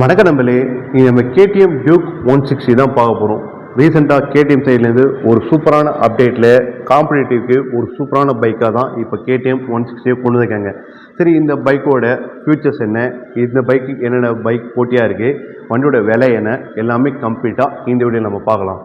வணக்கம் நம்பளே, இது நம்ம கேடிஎம் டியூக் 160 தான் பார்க்க போகிறோம். ரீசெண்டாக கேடிஎம் சைட்லேருந்து ஒரு சூப்பரான அப்டேட்டில் காம்படிட்டிவ்க்கு ஒரு சூப்பரான பைக்காக தான் இப்போ கேடிஎம் 160 கொண்டு வந்திருக்காங்க. சரி, இந்த பைக்கோட ஃபியூச்சர்ஸ் என்ன, இந்த பைக்கு என்னென்ன பைக் போட்டியாக இருக்குது, வண்டியோட விலை என்ன, எல்லாமே கம்ப்ளீட்டாக இந்த வீடியோ நம்ம பார்க்கலாம்.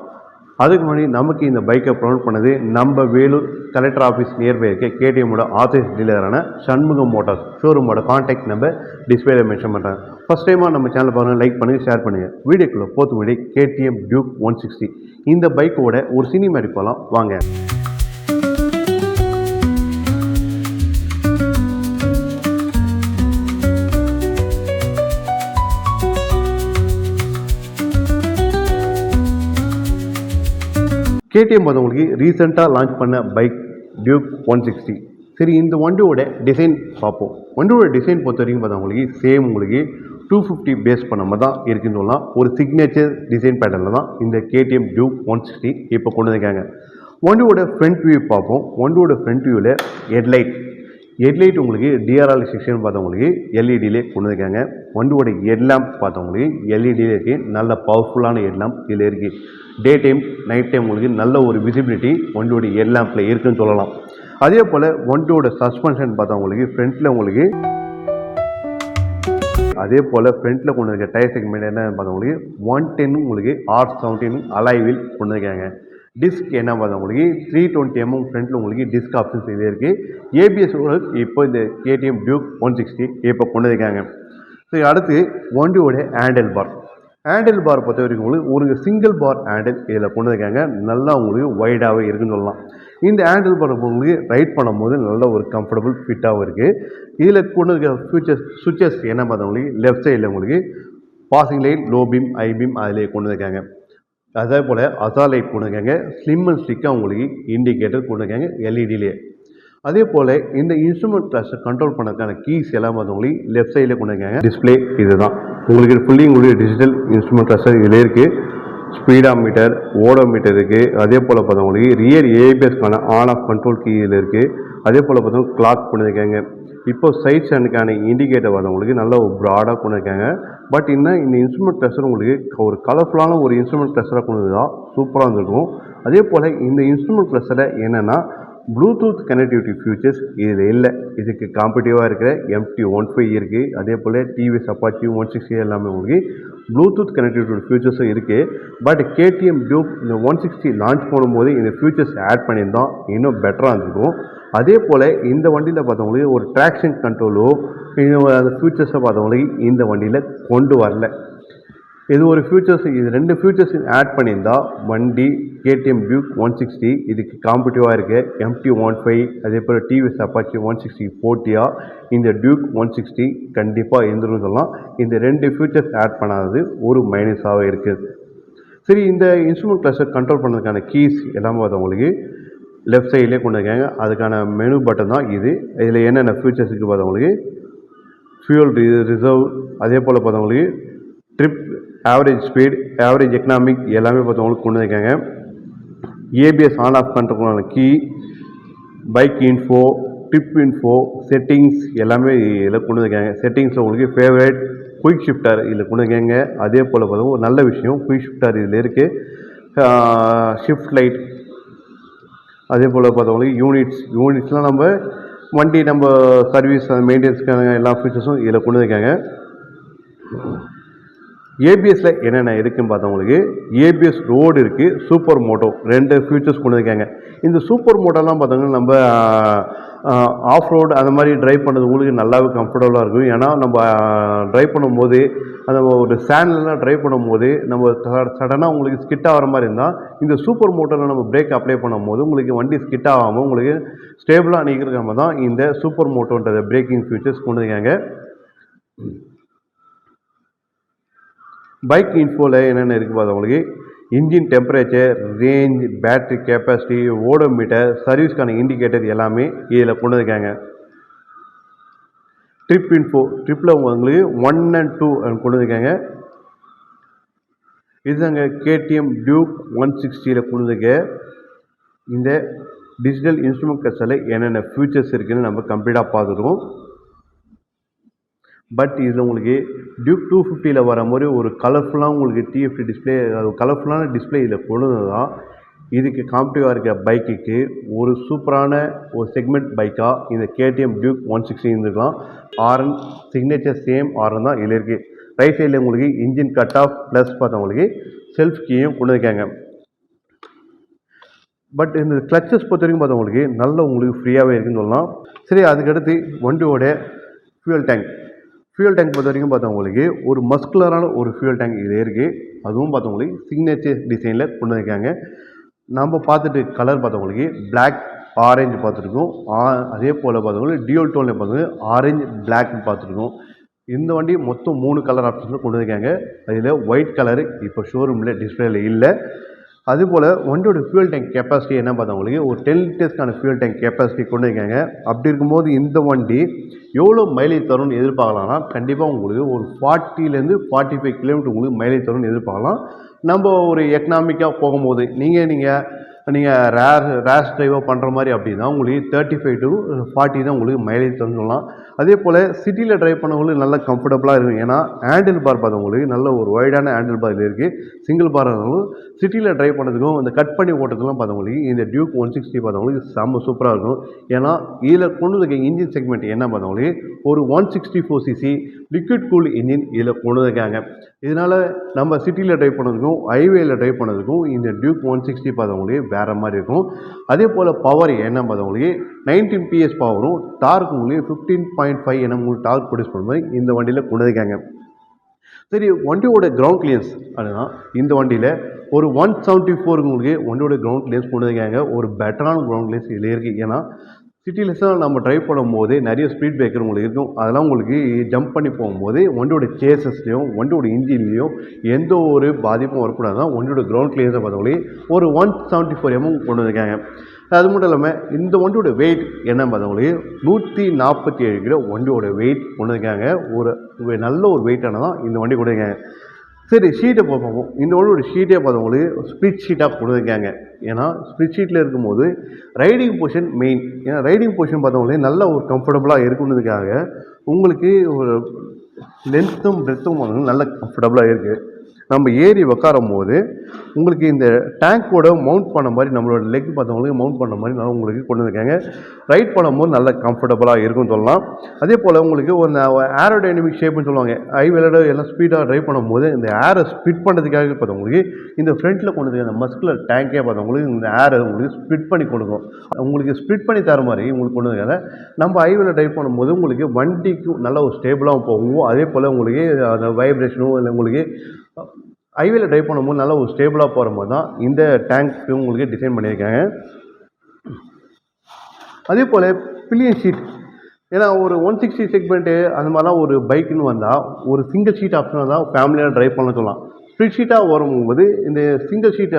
அதுக்கு முன்னாடி நமக்கு இந்த பைக்கை ப்ரொமோட் பண்ணது நம்ம வேலூர் கலெக்டர் ஆஃபீஸ் நியர்பை இருக்க கேடிஎம்மோட ஆத்தரைஸ் டீலரான சண்முகம் மோட்டார்ஸ் ஷோரூமோட கான்டாக்ட் நம்பர் டிஸ்பிளேல மென்ஷன் பண்ணுறேன். ஃபஸ்ட் டைமாக நம்ம சேனல் பாருங்கள், லைக் பண்ணுங்கள், ஷேர் பண்ணுங்கள். வீடியோக்குள்ளே போத்து முன்னாடி கேடிஎம் டியூக் 160 இந்த பைக்கோட ஒரு சினிமேட்டிக் போகலாம் வாங்க. கேடிஎம் பார்த்தவங்களுக்கு ரீசெண்டாக லான்ச் பண்ண பைக் டியூக் 160. சரி, இந்த வண்டியோட டிசைன் பார்ப்போம். வண்டியோட டிசைன் பொறுத்த வரைக்கும் பார்த்தவங்களுக்கு சேம் உங்களுக்கு 250 பேஸ் பண்ண மாதிரி தான் இருக்குன்னு சொல்லலாம். ஒரு சிக்னேச்சர் டிசைன் பேட்டர்னில் தான் இந்த கேடிஎம் டியூக் 160 இப்போ கொண்டு வந்திருக்காங்க. வண்டியோட ஃப்ரண்ட் வியூ பார்ப்போம். வண்டியோட ஃப்ரண்ட் வியூவில் ஹெட்லைட் உங்களுக்கு டிஆர்எல் செக்ஷன் பார்த்தவங்களுக்கு எல்இடியிலே கொண்டு வந்திருக்காங்க. வண்டியோட ஹெட்லாம்ப் பார்த்தவங்களுக்கு எல்இடியிலே இருக்குது. நல்ல பவர்ஃபுல்லான ஹெட்லாம்ப் இதில் இருக்குது. டே டைம் நைட் டைம் உங்களுக்கு நல்ல ஒரு விசிபிலிட்டி வண்டியோட ஹெட்லாம்பில் இருக்குன்னு சொல்லலாம். அதே போல் வண்டியோட சஸ்பென்ஷன் பார்த்தவங்களுக்கு ஃப்ரண்ட்டில் உங்களுக்கு அதே போல் ஃப்ரண்ட்டில் கொண்டு இருக்க டயர் செக்மெண்ட் என்ன பார்த்தவங்களுக்கு 110 உங்களுக்கு R17 அலாய்வில் கொண்டு இருக்காங்க. டிஸ்க் என்ன பார்த்தவங்களுக்கு 320 mm ஃப்ரண்ட்டில் உங்களுக்கு டிஸ்க் ஆப்ஷன்ஸ் இதே இருக்குது. ஏபிஎஸ் இப்போ இந்த கேடிஎம் டியூக் 160 இப்போ கொண்டு இருக்காங்க. சரி, அடுத்து வண்டியோட ஹேண்டில் பார் பொறுத்த வரைக்கும் உங்களுக்கு ஒரு சிங்கிள் பார் ஹேண்டில் இதில் கொண்டு இருக்காங்க. நல்லா உங்களுக்கு வைடாகவே இருக்குன்னு சொல்லலாம். இந்த ஹேண்டில் பார் உங்களுக்கு ரைட் பண்ணும்போது நல்ல ஒரு கம்ஃபர்டபுள் ஃபிட்டாகவும் இருக்குது. இதில் கொண்டு இருக்க சுவிச்சஸ் என்ன பார்த்தவங்களுக்கு லெஃப்ட் சைடில் உங்களுக்கு passing light, low beam, high beam அதிலே கொண்டு இருக்காங்க. அதே போல் அசால் லைட் கொண்டு இருக்காங்க. ஸ்லிம் அண்ட் ஸ்டிக்காக உங்களுக்கு இண்டிகேட்டர் கொண்டு இருக்காங்க எல்இடியிலே. அதே போல் இந்த இன்ஸ்ட்ருமெண்ட் கிளஸ்டர் கண்ட்ரோல் பண்ணதுக்கான கீஸ் எல்லாம் பார்த்தவங்களுக்கு லெஃப்ட் சைடில் கொண்டு இருக்காங்க. டிஸ்பிளே இதுதான் உங்களுக்கு ஃபுல்லி உங்களுக்கு டிஜிட்டல் இன்ஸ்ட்ருமெண்ட் கிளஸ்டர் இதில் இருக்குது. ஸ்பீடா மீட்டர், ஓடோமீட்டர் இருக்குது. அதே போல் பார்த்தவங்களுக்கு ரியர் ஏபிஎஸ்க்கான ஆன் ஆஃப் கண்ட்ரோல் கீ இதில் இருக்குது. அதே போல் பார்த்தவங்க கிளாக் கொண்டு இருக்காங்க. இப்போ சைட் ஸ்டாண்டுக்கான இண்டிகேட்டர் பார்த்தவங்களுக்கு நல்ல ஒரு ப்ராடாக கொண்டு இருக்காங்க. பட் இந்த இன்ஸ்ட்ருமெண்ட் கிளஸ்டர் உங்களுக்கு ஒரு கலர்ஃபுல்லான ஒரு இன்ஸ்ட்ருமெண்ட் கிளஸ்டராக கொண்டு வந்தால் சூப்பராக இருந்திருக்கும். அதே போல் இந்த இன்ஸ்ட்ருமெண்ட் கிளஸ்டரில் என்னென்னா ப்ளூடூத் கனெக்டிவிட்டி ஃபியூச்சர்ஸ் இதில் இல்லை. இதுக்கு காம்படிட்டிவாக இருக்கிற MT-15 இருக்குது. அதே போல் டிவிஎஸ் அப்பாச்சி 160 எல்லாமே உங்களுக்கு ப்ளூடூத் கனெக்டிவிட்டி ஃபியூச்சர்ஸும் இருக்குது. பட் கேடிஎம் டியூக் இந்த 160 லான்ச் பண்ணும்போது இந்த ஃபியூச்சர்ஸ் ஆட் பண்ணியிருந்தோம் இன்னும் பெட்டராக இருந்திருக்கும். அதே போல் இந்த வண்டியில் பார்த்தவங்களுக்கு ஒரு ட்ராக்ஷன் கண்ட்ரோலோ அந்த ஃபியூச்சர்ஸை பார்த்தவங்களுக்கு இந்த வண்டியில் கொண்டு வரல. இது ஒரு ஃபியூச்சர்ஸ், இது ரெண்டு ஃபியூச்சர்ஸ் ஆட் பண்ணியிருந்தால் வண்டி கேடிஎம் டியூக் 160 இதுக்கு காம்படிட்டிவாக இருக்குது. MT-15 அதே போல் டிவிஎஸ் அப்பாச்சி 160 போட்டியாக இந்த டியூக் 160 கண்டிப்பாக இருந்துன்னு சொல்லலாம். இந்த ரெண்டு ஃபியூச்சர்ஸ் ஆட் பண்ணாதது ஒரு மைனஸாக இருக்குது. சரி, இந்த இன்ஸ்ட்ருமெண்ட் கிளஸ்டர் கண்ட்ரோல் பண்ணுறதுக்கான கீஸ் எல்லாமே பார்த்தவங்களுக்கு லெஃப்ட் சைட்லேயே கொண்டு இருக்காங்க. அதுக்கான மெனு பட்டன் தான் இது. இதில் என்னென்ன ஃபியூச்சர்ஸுக்கு பார்த்தவங்களுக்கு ஃபியூல் ரிசர்வ், அதே போல் பார்த்தவங்களுக்கு trip, average speed, average economic எல்லாமே பார்த்தவங்களுக்கு கொண்டு இருக்காங்க. ஏபிஎஸ் ஆன் ஆஃப் பண்ணுறதுக்கான key, bike info, trip info, settings எல்லாமே இதில் கொண்டு இருக்காங்க. செட்டிங்ஸில் உங்களுக்கு ஃபேவரட், குயிக் ஷிஃப்டர் இதில் கொண்டு இருக்காங்க. அதே போல் பார்த்தவங்க ஒரு நல்ல விஷயம் குயிக் ஷிஃப்டர் இதில் இருக்குது. ஷிஃப்ட் லைட், அதே போல் பார்த்தவங்களுக்கு யூனிட்ஸ்லாம் நம்ம வண்டி நம்ம சர்வீஸ் மெயின்டெனன்ஸ்க்கான எல்லா ஃபீச்சர்ஸும் இதில் கொண்டு இருக்காங்க. ஏபிஎஸ்சில் என்னென்ன இருக்குதுன்னு பார்த்தவங்களுக்கு ஏபிஎஸ் ரோடு இருக்குது, சூப்பர் மோட்டோ ரெண்டு ஃபியூச்சர்ஸ் கொண்டு இருக்காங்க. இந்த சூப்பர் மோட்டோலாம் பார்த்தோங்கன்னா நம்ம ஆஃப் ரோடு அந்த மாதிரி ட்ரைவ் பண்ணுறது உங்களுக்கு நல்லாவே கம்ஃபர்டபுளாக இருக்கும். ஏன்னா நம்ம ட்ரைவ் பண்ணும்போது அந்த ஒரு சேனல்லாம் ட்ரைவ் பண்ணும்போது நம்ம சடனாக உங்களுக்கு ஸ்கிட் ஆகிற மாதிரி இருந்தால் இந்த சூப்பர் மோட்டரில் நம்ம பிரேக் அப்ளை பண்ணும்போது உங்களுக்கு வண்டி ஸ்கிட் ஆகாமல் உங்களுக்கு ஸ்டேபிளாக நிற்கிற மாதிரி தான் இந்த சூப்பர் மோட்டோன்ற பிரேக்கிங் ஃபியூச்சர்ஸ் கொண்டு இருக்காங்க. பைக் இன்ஃபோவில் என்னென்ன இருக்குது பார்த்தவங்களுக்கு engine temperature, range, battery capacity, odometer, சர்வீஸ்க்கான இண்டிகேட்டர் எல்லாமே இதில் கொண்டு இருக்காங்க. ட்ரிப் இன்ஃபோ, ட்ரிப்பில் உங்களுக்கு 1 and 2 கொண்டு இருக்காங்க. இதுதாங்க கேடிஎம் டியூக் 160 கொண்டு இருக்க இந்த டிஜிட்டல் இன்ஸ்ட்ருமெண்ட் கிளஸ்டரில் என்னென்ன ஃபியூச்சர்ஸ் இருக்குதுன்னு நம்ம கம்ப்ளீட்டாக பார்த்துருவோம். பட் இதில் உங்களுக்கு டியூக் 250ல் வர மாதிரி ஒரு கலர்ஃபுல்லாக உங்களுக்கு டிஎஃப்டி டிஸ்பிளே, கலர்ஃபுல்லான டிஸ்பிளே இதில் கொண்டு தான் இதுக்கு காம்படிட்டிவாக இருக்க பைக்குக்கு ஒரு சூப்பரான ஒரு செக்மெண்ட் பைக்காக இந்த கேடிஎம் டியூக் 160 இருந்துக்கலாம். ஆர்என் சிக்னேச்சர் சேம் ஆர்என் தான் இதில் இருக்குது. ரைட் சைடில் உங்களுக்கு இன்ஜின் கட் ஆஃப் ப்ளஸ் பார்த்தவங்களுக்கு செல்ஃப் கீயும் கொண்டு இருக்காங்க. பட் இந்த கிளச்சஸ் பொறுத்த வரைக்கும் பார்த்தவங்களுக்கு நல்ல உங்களுக்கு ஃப்ரீயாகவே இருக்குன்னு சொல்லலாம். சரி, அதுக்கடுத்து வண்டியோட ஃபியூல் டேங்க் பொறுத்த வரைக்கும் பார்த்தவங்களுக்கு ஒரு மஸ்குலரான ஒரு ஃபியூல் டேங்க் இது இருக்குது. அதுவும் பார்த்தவங்களுக்கு சிக்னேச்சர் டிசைனில் கொண்டு இருக்காங்க. நம்ம பார்த்துட்டு கலர் பார்த்தவங்களுக்கு பிளாக் ஆரஞ்சு பார்த்துருக்கோம். அதே போல் பார்த்தவங்களுக்கு டியூல் டோனில் பார்த்தவங்க ஆரஞ்சு பிளாக்னு பார்த்துருக்கோம். இந்த வண்டி மொத்தம் 3 கலர் ஆப்ஷனில் கொண்டு இருக்காங்க. அதில் ஒயிட் கலரு இப்போ ஷோரூமில் டிஸ்பிளேல இல்லை. அதுபோல் வண்டியோட ஃபியூல் டேங்க் கெப்பாசிட்டி என்ன பார்த்தவங்களுக்கு ஒரு 10 லிட்டர்ஸ்க்கான ஃபியூல் டேங்க் கெப்பாசிட்டி கொண்டு இருக்காங்க. அப்படி இருக்கும்போது இந்த வண்டி எவ்வளோ மைலேஜ் தரும்னு எதிர்பார்க்கலாம்னா கண்டிப்பாக உங்களுக்கு ஒரு 40லேருந்து 45 கிலோமீட்டர் உங்களுக்கு மைலேஜ் தரும்னு எதிர்பார்க்கலாம். நம்ம ஒரு எக்கனாமிக்காக போகும்போது நீங்கள் ரேஷ் டிரைவாக பண்ணுற மாதிரி அப்படின்னா உங்களுக்கு 35 to 40 தான் உங்களுக்கு மைலேஜ் தரும்னு சொல்லலாம். அதே போல் சிட்டியில் ட்ரைவ் பண்ணவங்களுக்கு நல்ல கம்ஃபர்டபுளாக இருக்கும். ஏன்னா ஹேண்டில் பார் பார்த்தவங்களுக்கு நல்ல ஒரு வைடான ஹேண்டில் பார் இது இருக்குது. சிங்கிள் பார் சிட்டியில் ட்ரைவ் பண்ணதுக்கும் இந்த கட் பண்ணி ஓட்டுறதுலாம் பார்த்தவங்களுக்கு இந்த டியூக் 160 பார்த்தவங்களுக்கு செம்ம சூப்பராக இருக்கும். ஏன்னா இதில் கொண்டு இருக்க இன்ஜின் செக்மெண்ட் என்ன பார்த்தவங்களுக்கு ஒரு 164cc லிக்விட் கூல் இன்ஜின் இதில் கொண்டு இருக்காங்க. இதனால் நம்ம சிட்டியில் ட்ரைவ் பண்ணதுக்கும் ஹைவேயில் ட்ரைவ் பண்ணதுக்கும் இந்த டியூக் 160 பார்த்தவங்களுக்கு வேறு மாதிரி இருக்கும். அதே போல் பவர் என்ன பார்த்தவங்களுக்கு 19 PS பவரும் டார்க் உங்களுக்கு 15.5 Nm உங்களுக்கு டார்க் ப்ரொடியூஸ் பண்ணுற மாதிரி இந்த வண்டியில் கொண்டு இருக்காங்க. சரி, வண்டியோட கிரவுண்ட் கிளியன்ஸ் அப்படின்னா இந்த வண்டியில் ஒரு 174 உங்களுக்கு வண்டியோட கிரவுண்ட் கிளியன்ஸ் கொண்டு இருக்காங்க. ஒரு பெட்டரான கிரவுண்ட் கிளியன்ஸ் இதில் இருக்குது. ஏன்னா சிட்டிலெஸ்ஸாக நம்ம ட்ரைவ் பண்ணும்போது நிறைய ஸ்பீட் பிரேக்கர் உங்களுக்கு இருக்கும். அதெல்லாம் உங்களுக்கு ஜம்ப் பண்ணி போகும்போது வண்டியோட சேசஸ்லையும் வண்டியோட இன்ஜின்லேயும் எந்த ஒரு பாதிப்பும் வரக்கூடாது தான் வண்டியோட கிரவுண்ட் கிளியன்ஸை பார்த்தவங்களே ஒரு 174 mm கொண்டு வந்திருக்காங்க. அது மட்டும் இல்லாமல் இந்த வண்டியோட வெயிட் என்ன பார்த்தவங்களே 147 கிலோ வண்டியோட வெயிட் கொண்டு வந்திருக்காங்க. ஒரு நல்ல ஒரு வெயிட்டானதான் இந்த வண்டி கொண்டு இருக்காங்க. சரி, ஷீட்டை பார்ப்போம். இந்த வண்டியோட ஷீட்டே பார்த்தவங்களுக்கு ஸ்ப்ளிட் ஷீட்டாக கொண்டு இருக்காங்க. ஏன்னா ஸ்ப்ளிட் ஷீட்டில் இருக்கும்போது ரைடிங் பொசிஷன் மெயின். ஏன்னா ரைடிங் பொசிஷன் பார்த்தவங்களே நல்ல ஒரு கம்ஃபர்டபுளாக இருக்குன்றதுக்காக உங்களுக்கு ஒரு லென்த்தும் பிரெத்தும் நல்ல கம்ஃபர்டபுளாக இருக்குது. நம்ம ஏறி உக்காரும் போது உங்களுக்கு இந்த டேங்கோட மவுண்ட் பண்ண மாதிரி நம்மளோட லெக் பார்த்தவங்களுக்கு மவுண்ட் பண்ண மாதிரி நல்லா உங்களுக்கு கொண்டு வந்திருக்காங்க. ரைட் பண்ணும்போது நல்ல கம்ஃபர்டபுளாக இருக்கும்னு சொல்லலாம். அதே போல் உங்களுக்கு ஒரு ஏரோடைனமிக் ஷேப்னு சொல்லுவாங்க. ஹைவேல எல்லாம் ஸ்பீடாக ட்ரைவ் பண்ணும்போது இந்த ஏரை ஸ்பிட் பண்ணுறதுக்காக பார்த்தவங்களுக்கு இந்த ஃப்ரண்ட்டில் கொண்டு வந்து அந்த மஸ்குலர் டேங்கே பார்த்தவங்களுக்கு இந்த ஏரை உங்களுக்கு ஸ்பிட் பண்ணி கொடுக்கும். உங்களுக்கு ஸ்பிட் பண்ணி தர மாதிரி உங்களுக்கு கொண்டு வந்திருக்காங்க. நம்ம ஹைவேல ட்ரைவ் பண்ணும்போது உங்களுக்கு வண்டிக்கும் நல்ல ஒரு ஸ்டேபிளாகவும் போகும். அதே போல் உங்களுக்கு அந்த வைப்ரேஷனும் இல்லை உங்களுக்கு ஹைவேல ட்ரைவ் பண்ணும்போது நல்லா ஒரு ஸ்டேபிளாக போகிற மாதிரி தான் இந்த டேங்க்கு உங்களுக்கு டிசைன் பண்ணியிருக்காங்க. அதே போல் பில்லியன் ஷீட், ஏன்னா ஒரு 160 செக்மெண்ட்டு அந்த மாதிரிலாம் ஒரு பைக்குன்னு வந்தால் ஒரு சிங்கிள் ஷீட் ஆப்ஷனாக தான் ஃபேமிலியாக ட்ரைவ் பண்ண சொல்லலாம். ஸ்ப்ளிட் ஷீட்டாக வரும்போது இந்த சிங்கிள் ஷீட்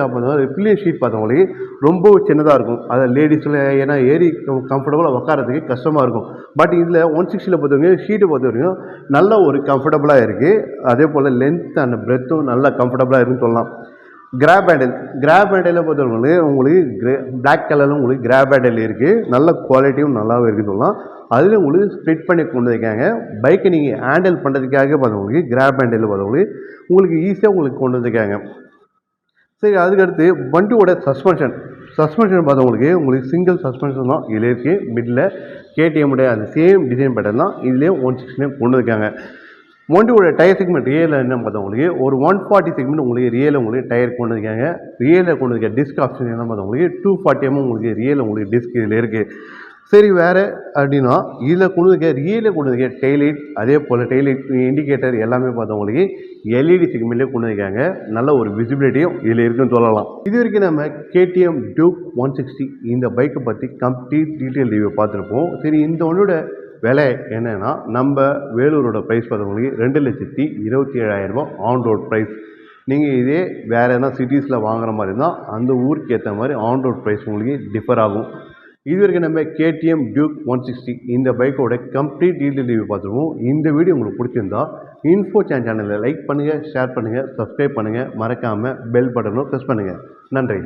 பில்லியன் ஷீட் பார்த்தவங்களே ரொம்ப சின்னதாக இருக்கும். அதை லேடிஸில் ஏன்னா ஏறி கம்ஃபர்டபுளாக உட்காரத்துக்கு கஷ்டமாக இருக்கும். பட் இதில் 160 பொறுத்தவரைக்கும் ஷீட்டை பொறுத்த வரைக்கும் நல்ல ஒரு கம்ஃபர்டபுளாக இருக்குது. அதே போல் லென்த் அண்ட் பிரெத்தும் நல்ல கம்ஃபர்டபுளாக இருக்குன்னு சொல்லலாம். கிராப் ஹேண்டில் பொறுத்தவரைக்கும் உங்களுக்கு பிளாக் கலரில் உங்களுக்கு கிராப் ஹேண்டில் இருக்குது. நல்ல குவாலிட்டியும் நல்லாவே இருக்குன்னு சொல்லலாம். அதில் உங்களுக்கு ஸ்ப்ளிட் பண்ணி கொண்டு இருக்காங்க. பைக்கை நீங்கள் ஹேண்டில் பண்ணுறதுக்காக பார்த்தவங்களுக்கு கிராப் ஹேண்டில் பார்த்தவங்களுக்கு உங்களுக்கு ஈஸியாக உங்களுக்கு கொண்டு வந்திருக்காங்க. சரி, அதுக்கடுத்து வண்டியோட சஸ்பென்ஷன் பார்த்தவங்களுக்கு உங்களுக்கு சிங்கிள் சஸ்பென்ஷன் தான் இதில் இருக்குது. மிடில் கேடிஎம்முடைய அந்த சேம் டிசைன் பேட்டர்ன் தான் இதுலேயும் 160 கொண்டு இருக்காங்க. வண்டியோட டயர் செக்மெண்ட் ரியலில் என்ன பார்த்தவங்களுக்கு ஒரு 140 செக்மெண்ட் உங்களுக்கு ரியலில் உங்களுக்கு டயர் கொண்டு இருக்காங்க. ரியலில் கொண்டு இருக்க டிஸ்க் ஆப்ஷன் என்ன பார்த்தவங்களுக்கு 240 mm உங்களுக்கு ரியலில் உங்களுக்கு டிஸ்க் இதில் இருக்குது. சரி, வேறு அப்படின்னா இதில் கொண்டு இருக்க ரியலில் கொண்டு இருக்க டெய்லைட், அதே போல் டெய்லைட் இண்டிகேட்டர் எல்லாமே பார்த்தவங்களுக்கு எல்இடி செக்மெண்ட்லேயே கொண்டு இருக்காங்க. நல்ல ஒரு விசிபிலிட்டியும் இதில் இருக்குன்னு சொல்லலாம். இது வரைக்கும் நம்ம கேடிஎம் டியூக் 160 இந்த பைக்கை பற்றி கம்ப்ளீட் டீட்டெயில் ரிவ்யூ பார்த்துருப்போம். சரி, இந்த ஒன்றோட விலை என்னென்னா நம்ம வேலூரோட ப்ரைஸ் பார்த்தவங்களுக்கு 2,27,000 ஆன் ரோட் ப்ரைஸ். நீங்கள் இதே வேறு எதனா சிட்டிஸில் வாங்குற மாதிரி இருந்தால் அந்த ஊருக்கு ஏற்ற மாதிரி ஆன் ரோட் ப்ரைஸ் உங்களுக்கு டிஃபர் ஆகும். இது வரைக்கும் நம்ம கேடிஎம் டியூக் 160 இந்த பைக்கோட கம்ப்ளீட் டீட்டெயில் ரிவ்யூ பார்த்துருவோம். இந்த வீடியோ உங்களுக்கு பிடிச்சிருந்தா இன்ஃபோ சேனலில் லைக் பண்ணுங்கள், ஷேர் பண்ணுங்கள், சப்ஸ்கிரைப் பண்ணுங்கள், மறக்காமல் பெல் பட்டனும் ப்ரெஸ் பண்ணுங்கள். நன்றி.